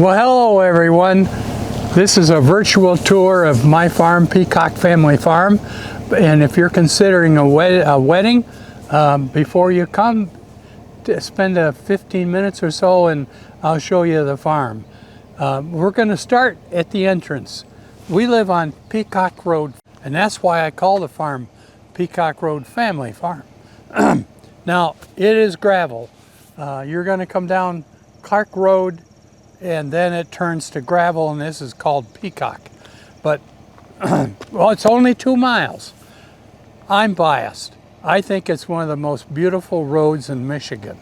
Well, hello everyone. This is a virtual tour of my farm, Peacock Family Farm. And if you're considering a wedding, before you come, spend 15 minutes or so and I'll show you the farm. We're going to start at the entrance. We live on Peacock Road, and that's why I call the farm Peacock Road Family Farm. Now, it is gravel. You're going to come down Clark Road, and then it turns to gravel, and this is called Peacock. But, well, it's only 2 miles. I'm biased. I think it's one of the most beautiful roads in Michigan.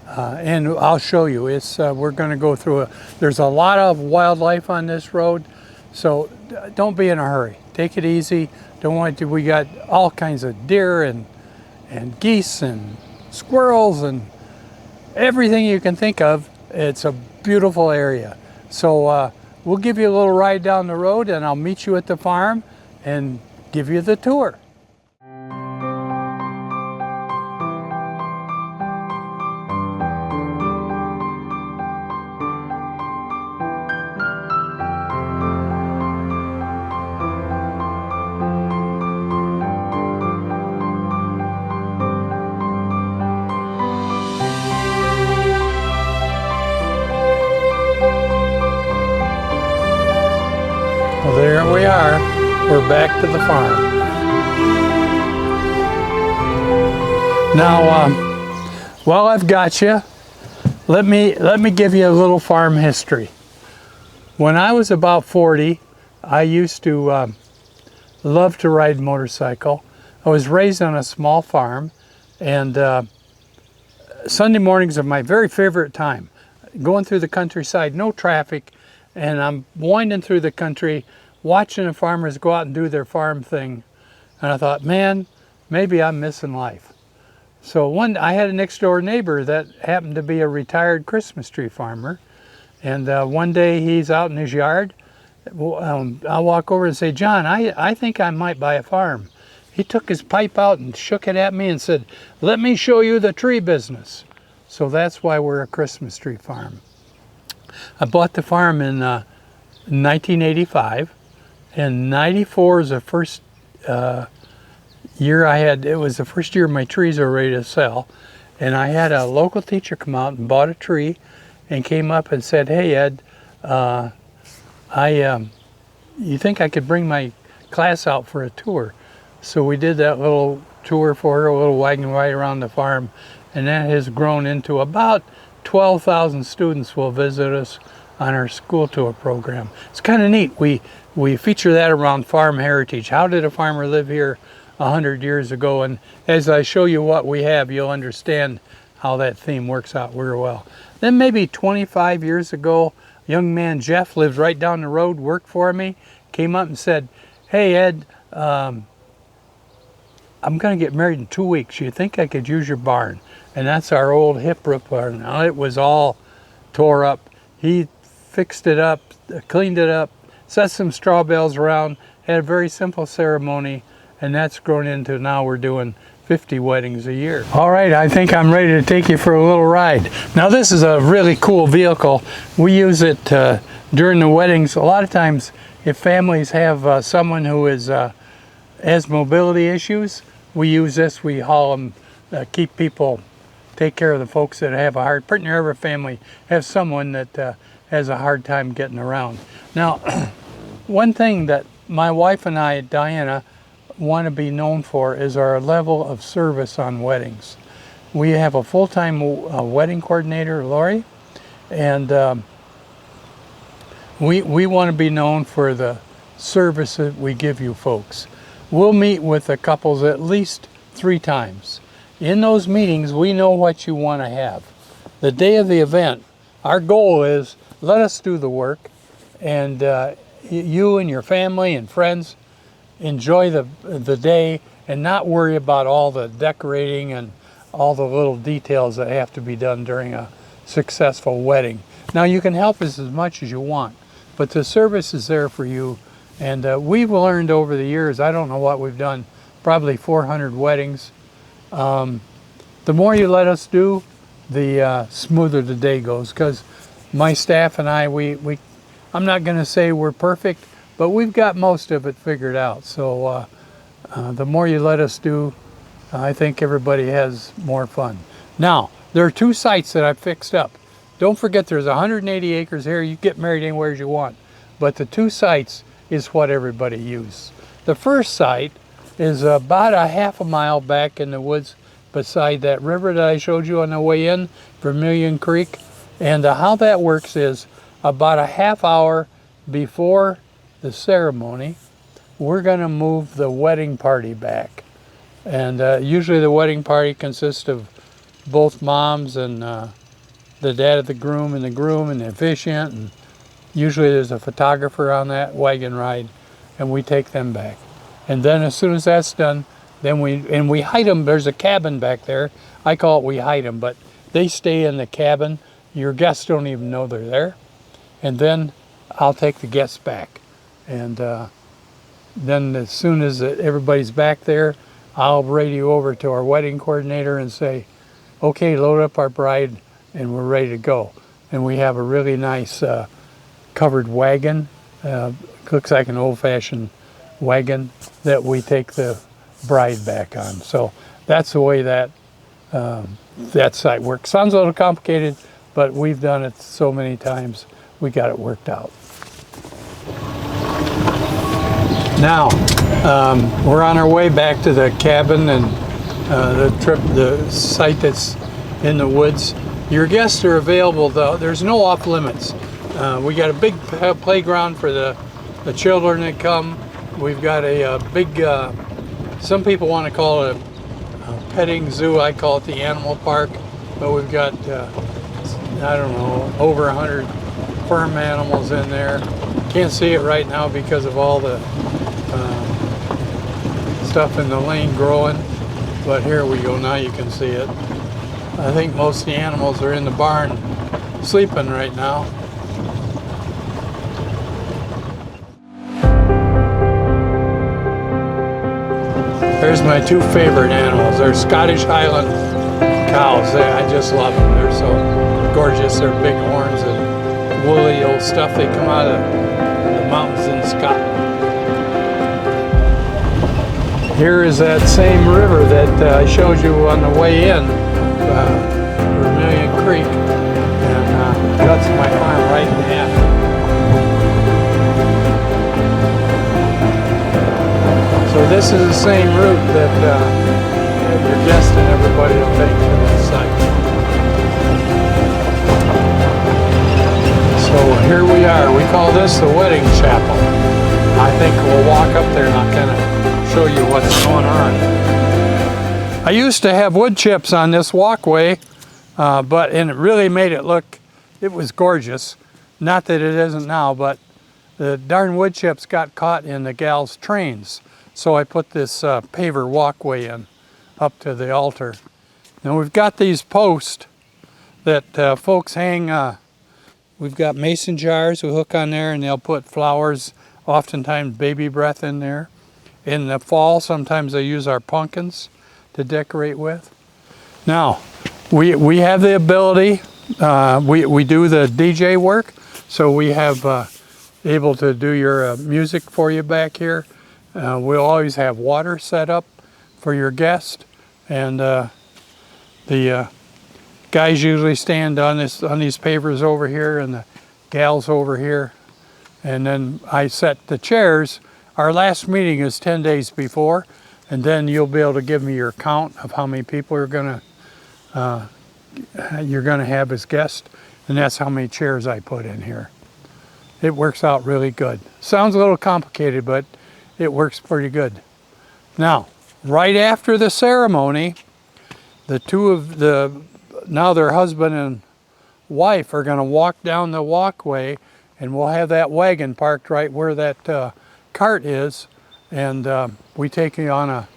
And I'll show you. It's we're going to go through there's a lot of wildlife on this road, so don't be in a hurry. Take it easy. Don't want to. We got all kinds of deer and geese and squirrels and everything you can think of. It's a beautiful area. So we'll give you a little ride down the road, and I'll meet you at the farm and give you the tour. Well, there we are. We're back to the farm. Now, while I've got you, let me give you a little farm history. When I was about 40, I used to love to ride motorcycle. I was raised on a small farm, and Sunday mornings are my very favorite time. Going through the countryside, no traffic, and I'm winding through the country, watching the farmers go out and do their farm thing. And I thought, man, maybe I'm missing life. So I had a next door neighbor that happened to be a retired Christmas tree farmer. And one day he's out in his yard. I'll walk over and say, John, I think I might buy a farm. He took his pipe out and shook it at me and said, let me show you the tree business. So that's why we're a Christmas tree farm. I bought the farm in 1985, and 94 is the first year I had. It was the first year my trees were ready to sell, and I had a local teacher come out and bought a tree, and came up and said, "Hey Ed, you think I could bring my class out for a tour?" So we did that little tour for her, a little wagon ride around the farm, and that has grown into about 12,000 students will visit us on our school tour program. It's kind of neat. We feature that around farm heritage. How did a farmer live here 100 years ago? And as I show you what we have, you'll understand how that theme works out very well. Then maybe 25 years ago, a young man, Jeff, lives right down the road, worked for me, came up and said, "Hey Ed, I'm going to get married in 2 weeks. You think I could use your barn?" And that's our old hip roof barn. Now, it was all tore up. He fixed it up, cleaned it up, set some straw bales around, had a very simple ceremony, and that's grown into now we're doing 50 weddings a year. All right, I think I'm ready to take you for a little ride. Now, this is a really cool vehicle. We use it during the weddings. A lot of times, if families have someone who has mobility issues, we use this. We haul them, take care of the folks that have a hard, pretty near every family has someone that has a hard time getting around. Now, one thing that my wife and I, Diana, want to be known for is our level of service on weddings. We have a full-time wedding coordinator, Lori, and we want to be known for the service that we give you folks. We'll meet with the couples at least 3 times. In those meetings, we know what you want to have. The day of the event, our goal is let us do the work, and you and your family and friends enjoy the day and not worry about all the decorating and all the little details that have to be done during a successful wedding. Now, you can help us as much as you want, but the service is there for you. And we've learned over the years, I don't know what we've done, probably 400 weddings. The more you let us do, the smoother the day goes, because my staff and I, I'm not going to say we're perfect, but we've got most of it figured out. So the more you let us do, I think everybody has more fun. Now, there are 2 sites that I've fixed up. Don't forget there's 180 acres here. You get married anywhere you want. But the 2 sites is what everybody uses. The first site is about a half a mile back in the woods beside that river that I showed you on the way in, Vermilion Creek. And how that works is about a half hour before the ceremony, we're going to move the wedding party back. And usually the wedding party consists of both moms and the dad of the groom and the officiant, and usually there's a photographer on that wagon ride, and we take them back. And then as soon as that's done, then we hide them. There's a cabin back there. I call it we hide them, but they stay in the cabin. Your guests don't even know they're there. And then I'll take the guests back. And then as soon as everybody's back there, I'll radio over to our wedding coordinator and say, okay, load up our bride and we're ready to go. And we have a really nice covered wagon. Looks like an old-fashioned wagon that we take the bride back on. So that's the way that that site works. Sounds a little complicated, but we've done it so many times, we got it worked out. Now, we're on our way back to the cabin and the site that's in the woods. Your guests are available though. There's no off limits. We got a big playground for the children that come. We've got a big, some people want to call it a petting zoo. I call it the animal park. But we've got, I don't know, over 100 farm animals in there. Can't see it right now because of all the stuff in the lane growing. But here we go, now you can see it. I think most of the animals are in the barn sleeping right now. There's my 2 favorite animals. They're Scottish Highland cows. I just love them. They're so gorgeous. They're big horns and woolly old stuff. They come out of the mountains in Scotland. Here is that same river that I showed you on the way in, Vermilion Creek, and that's my farm right in half. So this is the same route that your guest and everybody will take to this site. So here we are. We call this the wedding chapel. I think we'll walk up there and I'll kind of show you what's going on. I used to have wood chips on this walkway, and it really made it look, it was gorgeous. Not that it isn't now, but the darn wood chips got caught in the gals' trains. So I put this paver walkway in up to the altar. Now we've got these posts that folks hang. We've got mason jars we hook on there, and they'll put flowers, oftentimes baby breath in there. In the fall, sometimes they use our pumpkins to decorate with. Now, we have the ability, we do the DJ work, so we have able to do your music for you back here. We'll always have water set up for your guest, and the guys usually stand on these pavers over here and the gals over here, and then I set the chairs. Our last meeting is 10 days before, and then you'll be able to give me your count of how many people you're gonna have as guests, and that's how many chairs I put in here. It works out really good. Sounds a little complicated, but it works pretty good. Now, right after the ceremony, now their husband and wife are going to walk down the walkway, and we'll have that wagon parked right where that cart is, and we take you on a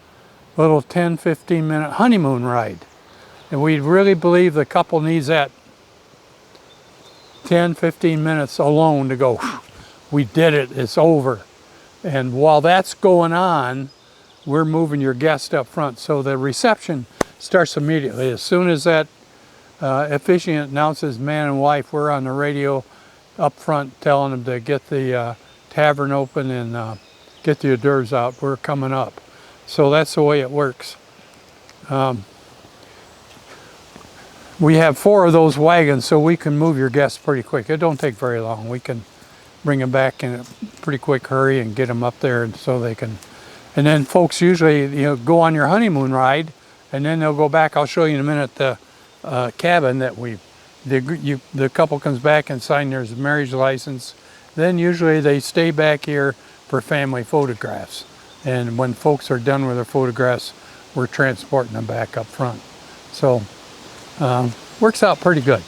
little 10-15 minute honeymoon ride. And we really believe the couple needs that 10-15 minutes alone to go, we did it, it's over. And while that's going on, we're moving your guest up front. So the reception starts immediately. As soon as that officiant announces man and wife. We're on the radio up front telling them to get the tavern open and get the hors d'oeuvres out. We're coming up. So that's the way it works. We have 4 of those wagons, so we can move your guests pretty quick. It don't take very long. We can bring them back in a pretty quick hurry and get them up there, and so they can. And then folks usually, go on your honeymoon ride, and then they'll go back. I'll show you in a minute the cabin that the couple comes back and sign their marriage license. Then usually they stay back here for family photographs. And when folks are done with their photographs, we're transporting them back up front. So works out pretty good.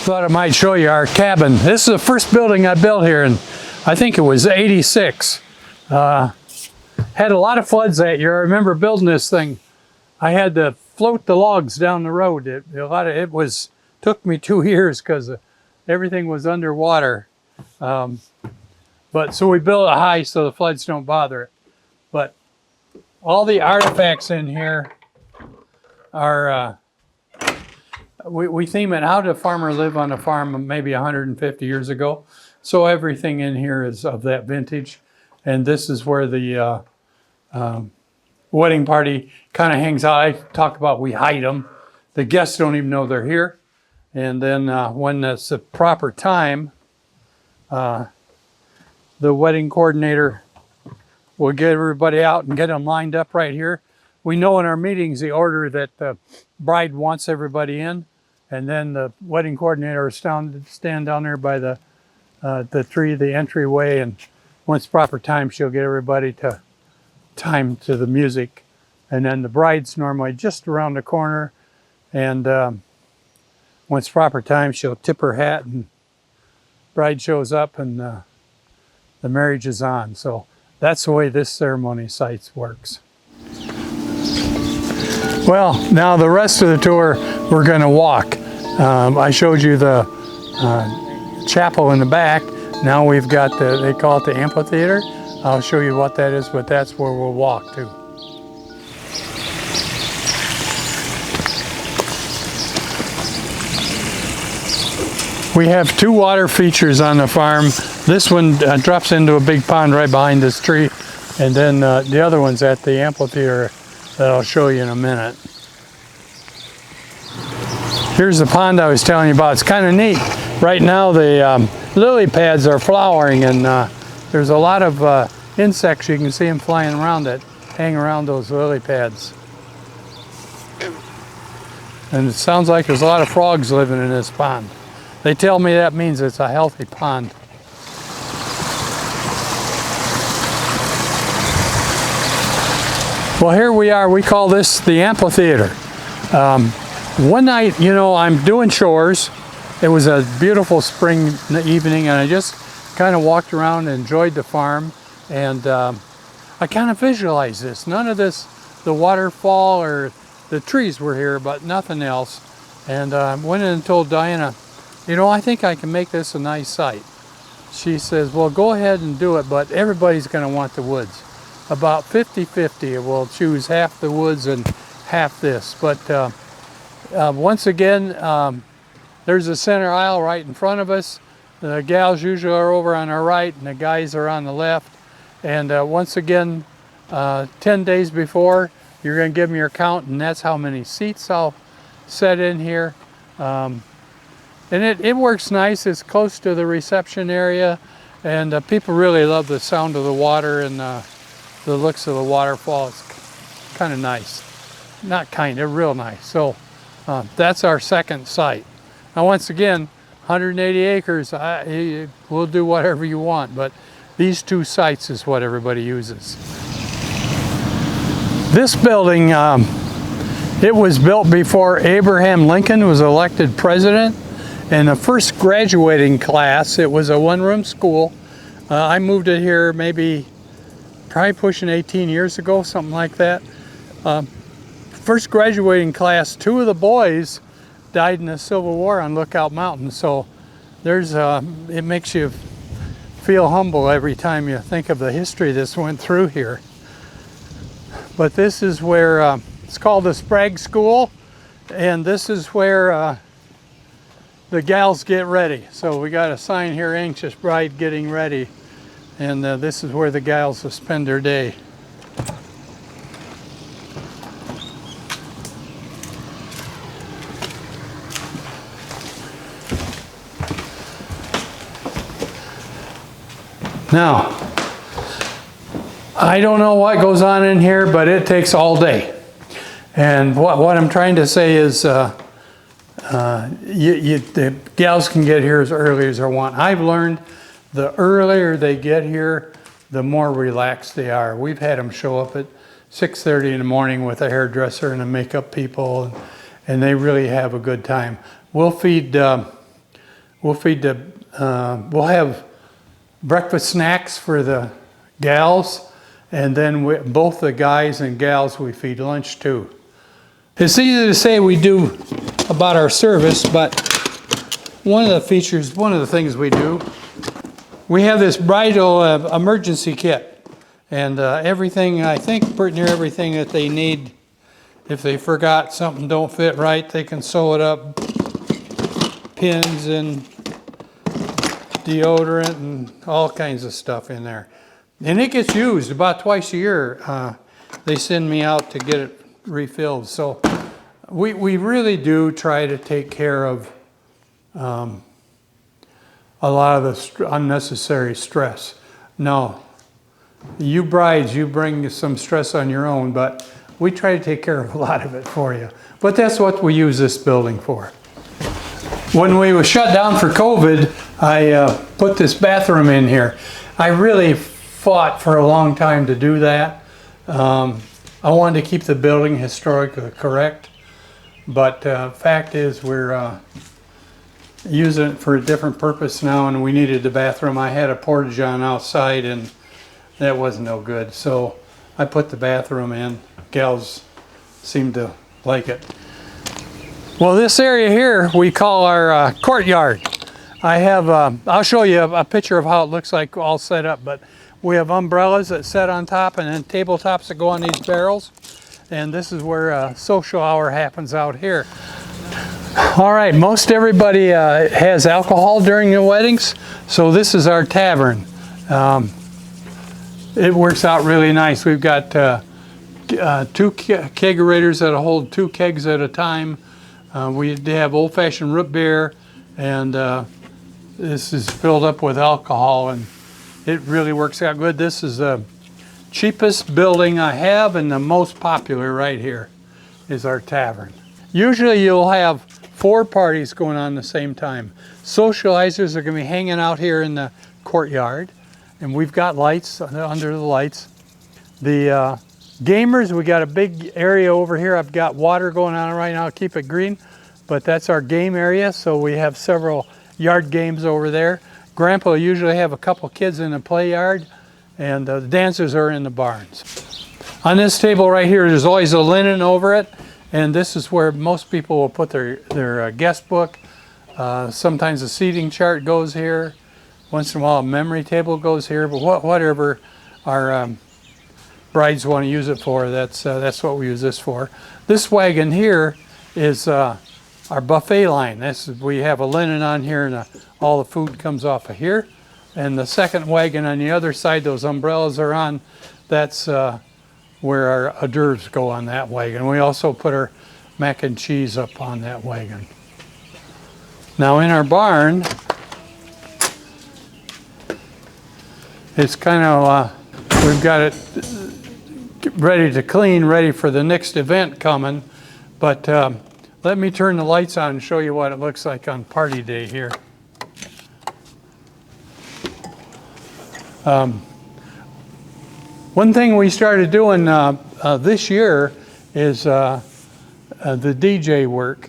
Thought I might show you our cabin. This is the first building I built here, and I think it was '86. Had a lot of floods that year. I remember building this thing. I had to float the logs down the road. Took me 2 years because everything was underwater. But so we built it high so the floods don't bother it. But all the artifacts in here are, we theme it, how did a farmer live on a farm maybe 150 years ago? So everything in here is of that vintage. And this is where the wedding party kind of hangs out. I talk about we hide them. The guests don't even know they're here. And then when it's the proper time, the wedding coordinator will get everybody out and get them lined up right here. We know in our meetings the order that the bride wants everybody in, and then the wedding coordinator will stand down there by the tree, the entryway, and once proper time, she'll get everybody to time to the music. And then the bride's normally just around the corner, and once proper time, she'll tip her hat, and bride shows up, and the marriage is on. So that's the way this ceremony site works. Well, now the rest of the tour, we're going to walk. I showed you the chapel in the back. Now we've got they call it the amphitheater. I'll show you what that is, but that's where we'll walk to. We have 2 water features on the farm. This one drops into a big pond right behind this tree, and then the other one's at the amphitheater that I'll show you in a minute. Here's the pond I was telling you about. It's kind of neat. Right now the lily pads are flowering, and there's a lot of insects. You can see them flying around that hang around those lily pads. And it sounds like there's a lot of frogs living in this pond. They tell me that means it's a healthy pond. Well, here we are. We call this the amphitheater. One night, I'm doing chores. It was a beautiful spring evening, and I just kind of walked around and enjoyed the farm. And I kind of visualized this. None of this, the waterfall or the trees were here, but nothing else. And I went in and told Diana, I think I can make this a nice site. She says, well, go ahead and do it, but everybody's going to want the woods. About 50-50, we'll choose half the woods and half this. But once again, there's a center aisle right in front of us. The gals usually are over on our right, and the guys are on the left. And once again, 10 days before, you're going to give them your count, and that's how many seats I'll set in here. And it works nice. It's close to the reception area, and people really love the sound of the water and the looks of the waterfall. It's kind of nice. Not kind, they're real nice. So that's our second site. Now once again, 180 acres, we'll do whatever you want, but these 2 sites is what everybody uses. This building, it was built before Abraham Lincoln was elected president. And the first graduating class, it was a 1-room school. I moved it here probably pushing 18 years ago, something like that. First graduating class, 2 of the boys died in the Civil War on Lookout Mountain. So it makes you feel humble every time you think of the history this went through here. But this is where It's called the Sprague School, and this is where the gals get ready. So we got a sign here, anxious bride getting ready, and this is where the gals will spend their day. Now, I don't know what goes on in here, but it takes all day. And what I'm trying to say is the gals can get here as early as they want. I've learned the earlier they get here, the more relaxed they are. We've had them show up at 6:30 in the morning with a hairdresser and a makeup people, and they really have a good time. We'll have breakfast snacks for the gals, and then both the guys and gals we feed lunch too. It's easy to say we do about our service, but one of the things we do, we have this bridal emergency kit, and everything, I think pretty near everything that they need. If they forgot something don't fit right, they can sew it up, pins and deodorant and all kinds of stuff in there. And it gets used about twice a year. They send me out to get it refilled. So we really do try to take care of a lot of the unnecessary stress. No, you brides, you bring some stress on your own, but we try to take care of a lot of it for you. But that's what we use this building for. When we were shut down for COVID, I put this bathroom in here. I really fought for a long time to do that. I wanted to keep the building historically correct, but fact is we're using it for a different purpose now, and we needed the bathroom. I had a portage on outside, and that wasn't no good, so I put the bathroom in. Gals seem to like it. Well, this area here we call our courtyard. I'll show you a picture of how it looks like all set up, but we have umbrellas that set on top and then tabletops that go on these barrels. And this is where social hour happens out here. All right, most everybody has alcohol during their weddings, so this is our tavern. It works out really nice. We've got 2 kegerators that'll hold 2 kegs at a time. We have old-fashioned root beer, and this is filled up with alcohol, and it really works out good. This is the cheapest building I have, and the most popular right here is our tavern. Usually you'll have 4 parties going on at the same time. Socializers are going to be hanging out here in the courtyard, and we've got lights under the lights. The gamers, we got a big area over here. I've got water going on right now, keep it green, but that's our game area, so we have several yard games over there. Grandpa will usually have a couple kids in the play yard, and the dancers are in the barns. On this table right here, there's always a linen over it, and this is where most people will put their guest book. Sometimes a seating chart goes here. Once in a while a memory table goes here, but whatever our brides want to use it for, that's what we use this for. This wagon here is our buffet line. We have a linen on here, and all the food comes off of here. And the second wagon on the other side, those umbrellas are on, that's where our hors d'oeuvres go on that wagon. We also put our mac and cheese up on that wagon. Now in our barn, it's kind of, we've got it ready to clean, ready for the next event coming. But let me turn the lights on and show you what it looks like on party day here. One thing we started doing this year is the DJ work.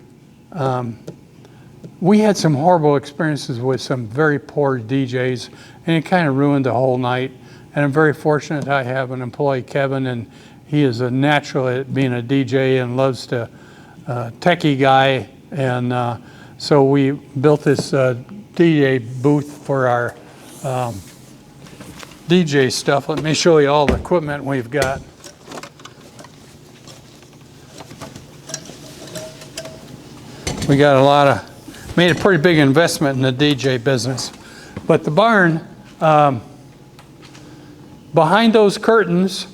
We had some horrible experiences with some very poor DJs, and it kind of ruined the whole night. And I'm very fortunate I have an employee, Kevin, and he is a natural at being a DJ and loves to techie guy. And so we built this DJ booth for our DJ stuff. Let me show you all the equipment we've got. We got made a pretty big investment in the DJ business. But the barn, behind those curtains,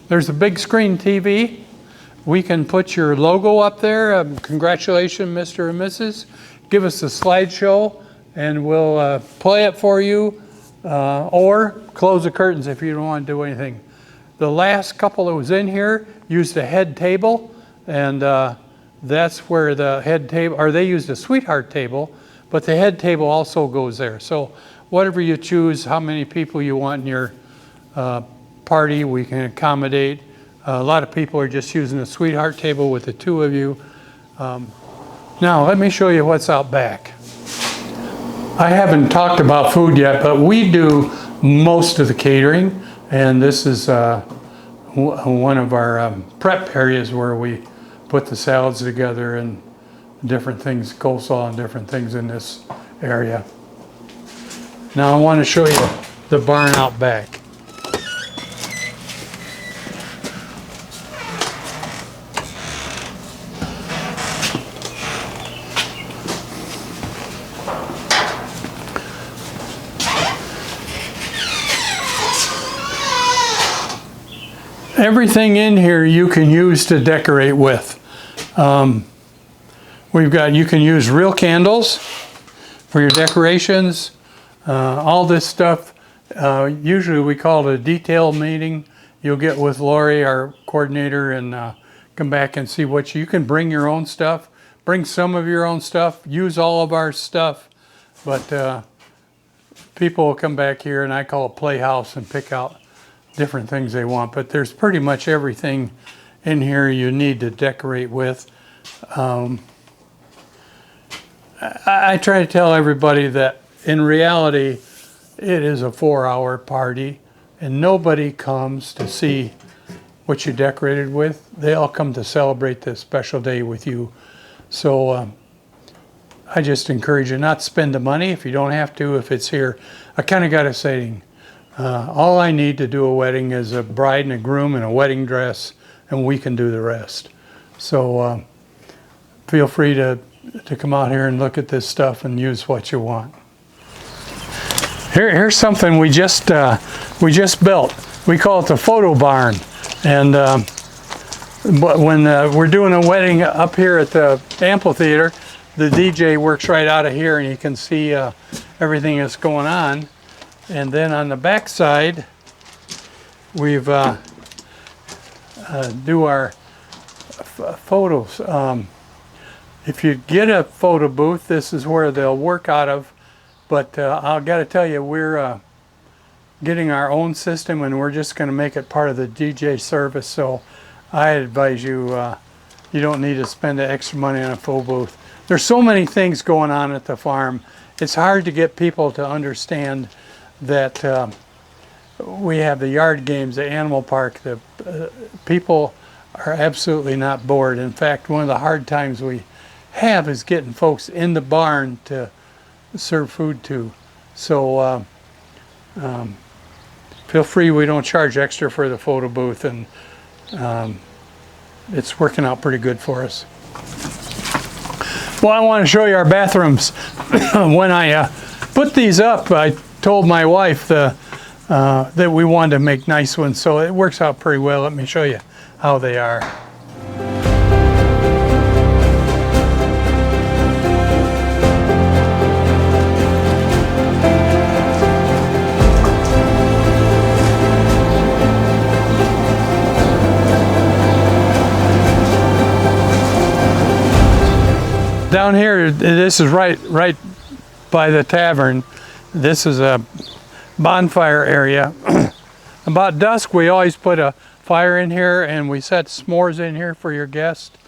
there's a big screen TV. We can put your logo up there. Congratulations, Mr. and Mrs. Give us a slideshow and we'll play it for you, or close the curtains if you don't want to do anything. The last couple that was in here used a head table, and that's where the head table, or they used a sweetheart table, but the head table also goes there. So whatever you choose, how many people you want in your party, we can accommodate. A lot of people are just using the sweetheart table with the two of you. Now let me show you what's out back. I haven't talked about food yet, but we do most of the catering, and this is one of our prep areas where we put the salads together and different things, coleslaw and different things in this area. Now I want to show you the barn out back. Everything in here you can use to decorate with. You can use real candles for your decorations. All this stuff, usually we call it a detail meeting. You'll get with Lori, our coordinator, and come back and see what you can bring your own stuff. Bring some of your own stuff, use all of our stuff, but people will come back here, and I call it Playhouse, and pick out different things they want. But there's pretty much everything in here you need to decorate with. I try to tell everybody that in reality it is a 4-hour party, and nobody comes to see what you decorated with. They all come to celebrate this special day with you. So I just encourage you not to spend the money if you don't have to. If it's here, I kind of got a saying, all I need to do a wedding is a bride and a groom and a wedding dress, and we can do the rest. So feel free to come out here and look at this stuff and use what you want. Here's something we just built. We call it the photo barn. And when we're doing a wedding up here at the amphitheater, the DJ works right out of here, and you can see everything that's going on. And then on the back side, we've do our photos. If you get a photo booth, this is where they'll work out of. But I've got to tell you, we're getting our own system, and we're just going to make it part of the DJ service. So I advise you, you don't need to spend the extra money on a photo booth. There's so many things going on at the farm. It's hard to get people to understand that we have the yard games, the animal park. The people are absolutely not bored. In fact, one of the hard times we have is getting folks in the barn to serve food to. So feel free. We don't charge extra for the photo booth, and it's working out pretty good for us. Well, I want to show you our bathrooms. When I put these up, I told my wife that we wanted to make nice ones, so it works out pretty well. Let me show you how they are. Down here, this is right by the tavern. This is a bonfire area. About dusk, we always put a fire in here, and we set s'mores in here for your guests.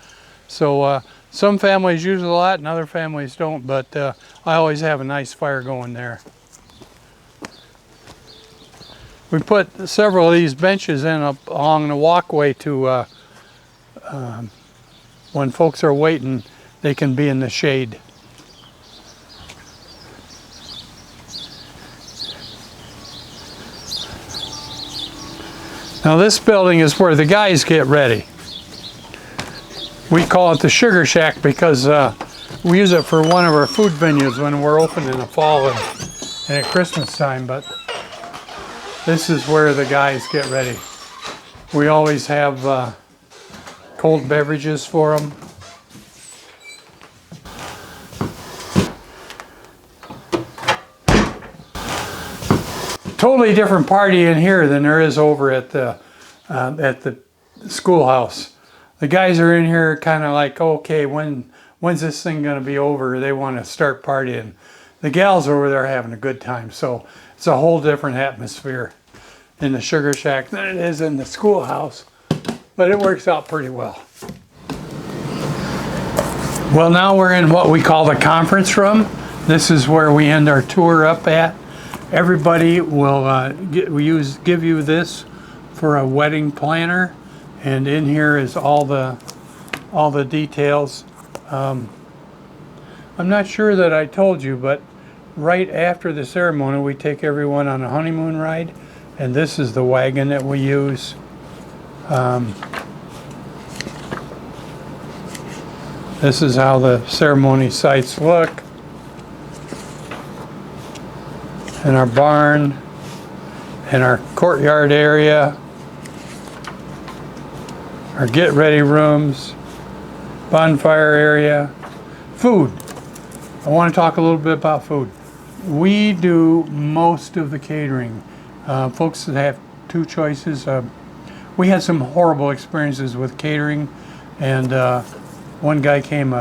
So some families use it a lot and other families don't, but I always have a nice fire going there. We put several of these benches in along the walkway to when folks are waiting, they can be in the shade. Now this building is where the guys get ready. We call it the Sugar Shack because We use it for one of our food venues when we're open in the fall and at Christmas time, but this is where the guys get ready. We always have cold beverages for them. Totally different party in here than there is over at the schoolhouse. The guys are in here kind of like, okay, when's this thing going to be over? They want to start partying. The gals over there are having a good time, so it's a whole different atmosphere in the Sugar Shack than it is in the schoolhouse, but it works out pretty well. Well, now we're in what we call the conference room. This is where we end our tour up at. Everybody will give you this for a wedding planner, and in here is all the details. I'm not sure that I told you, but right after the ceremony, we take everyone on a honeymoon ride, and this is the wagon that we use. This is how the ceremony sites look. And our barn, and our courtyard area, our get ready rooms, bonfire area, food. I want to talk a little bit about food. We do most of the catering. Folks that have two choices. We had some horrible experiences with catering, and one guy came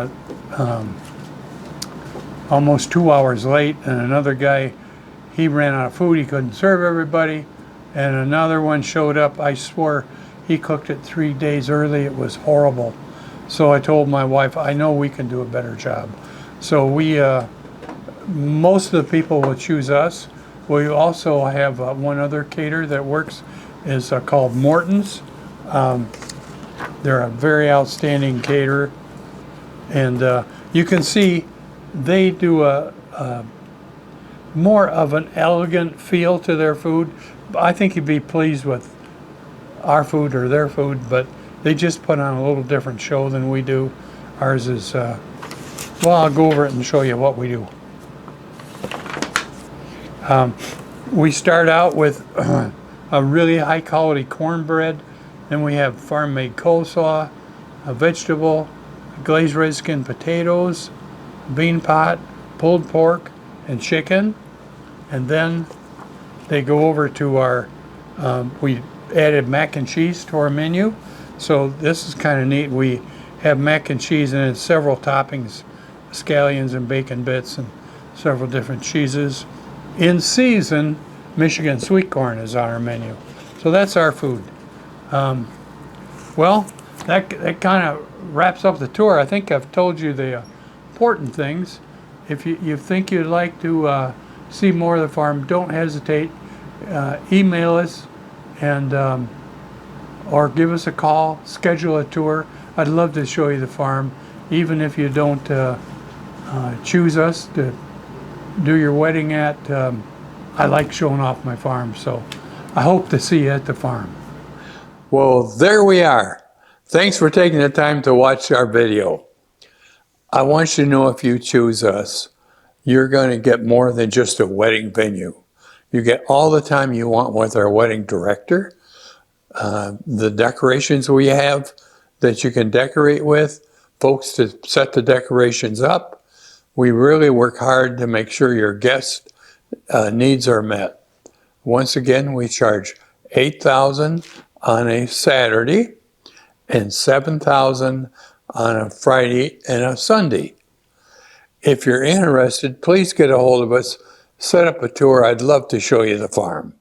almost 2 hours late, and another guy, he ran out of food, he couldn't serve everybody, and another one showed up, I swore he cooked it 3 days early. It was horrible. So I told my wife, I know we can do a better job. So most of the people will choose us. We also have one other caterer that works, is called Morton's. They're a very outstanding caterer, and you can see they do a more of an elegant feel to their food. I think you'd be pleased with our food or their food, but they just put on a little different show than we do. Ours is, well, I'll go over it and show you what we do. We start out with a really high quality cornbread, then we have farm made coleslaw, a vegetable, glazed red skin potatoes, bean pot, pulled pork, and chicken. And then they go over to our, we added mac and cheese to our menu. So this is kind of neat. We have mac and cheese and then several toppings, scallions and bacon bits and several different cheeses. In season, Michigan sweet corn is on our menu. So that's our food. Well, that kind of wraps up the tour. I think I've told you the important things. If you think you'd like to see more of the farm, don't hesitate. Email us and or give us a call, schedule a tour. I'd love to show you the farm, even if you don't choose us to do your wedding at. I like showing off my farm, so I hope to see you at the farm. Well, there we are. Thanks for taking the time to watch our video. I want you to know, if you choose us, you're going to get more than just a wedding venue. You get all the time you want with our wedding director, the decorations we have that you can decorate with, folks to set the decorations up. We really work hard to make sure your guest needs are met. Once again, we charge $8,000 on a Saturday and $7,000 on a Friday and a Sunday. If you're interested, please get a hold of us, set up a tour. I'd love to show you the farm.